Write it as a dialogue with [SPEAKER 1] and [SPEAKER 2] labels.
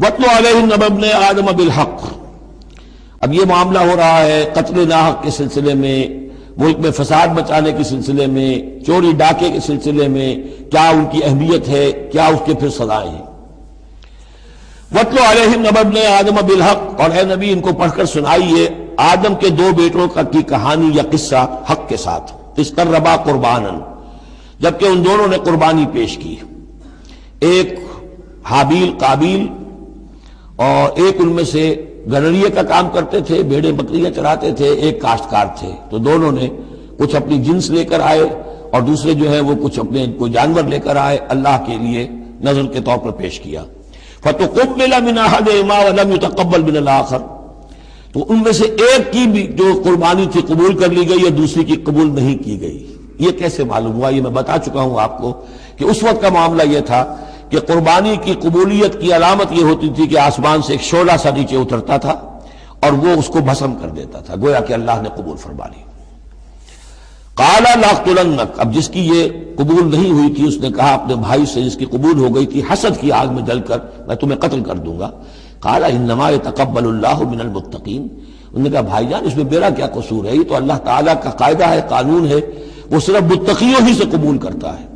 [SPEAKER 1] وَاتْلُ عَلَيْهِمْ نَبَأَ ابْنَيْ آدَمَ بِالْحَقِّ۔ اب یہ معاملہ ہو رہا ہے قتل ناحق کے سلسلے میں، ملک میں فساد مچانے کے سلسلے میں، چوری ڈاکے کے سلسلے میں، کیا ان کی اہمیت ہے، کیا اس کے پھر سزائیں ہیں۔ وَاتْلُ عَلَيْهِمْ نَبَأَ ابْنَيْ آدَمَ بِالْحَقِّ، اور اے نبی ان کو پڑھ کر سنائیے آدم کے دو بیٹوں کی کہانی یا قصہ حق کے ساتھ، اِذْ قَرَّبَا قُرْبَانًا، جبکہ ان دونوں نے قربانی پیش کی، ایک حابیل قابیل، اور ایک ان میں سے گنریے کا کام کرتے تھے، بھیڑیں بکریاں چراتے تھے، ایک کاشتکار تھے، تو دونوں نے کچھ اپنی جنس لے کر آئے اور دوسرے جو ہے وہ کچھ اپنے کوئی جانور لے کر آئے، اللہ کے لیے نذر کے طور پر پیش کیا۔ فَتُقُبِّلَ مِنْ أَحَدِهِمَا وَلَمْ يُتَقَبَّلْ مِنَ الْآخَرِ، تو ان میں سے ایک کی بھی جو قربانی تھی قبول کر لی گئی اور دوسری کی قبول نہیں کی گئی۔ یہ کیسے معلوم ہوا؟ یہ میں بتا چکا ہوں آپ کو کہ اس وقت کا معاملہ یہ تھا کہ قربانی کی قبولیت کی علامت یہ ہوتی تھی کہ آسمان سے ایک شعلہ سا نیچے اترتا تھا اور وہ اس کو بھسم کر دیتا تھا، گویا کہ اللہ نے قبول فرما لی۔ قَالَ لَأَقْتُلَنَّكَ، اب جس کی یہ قبول نہیں ہوئی تھی اس نے کہا اپنے بھائی سے جس کی قبول ہو گئی تھی حسد کی آگ میں جل کر، میں تمہیں قتل کر دوں گا۔ قَالَ إِنَّمَا يَتَقَبَّلُ اللَّهُ مِنَ الْمُتَّقِينَ، انہوں نے کہا بھائی جان اس میں میرا کیا قصور ہے، یہ تو اللہ تعالیٰ کا قاعدہ ہے، قانون ہے، وہ صرف متقیوں ہی سے قبول کرتا ہے۔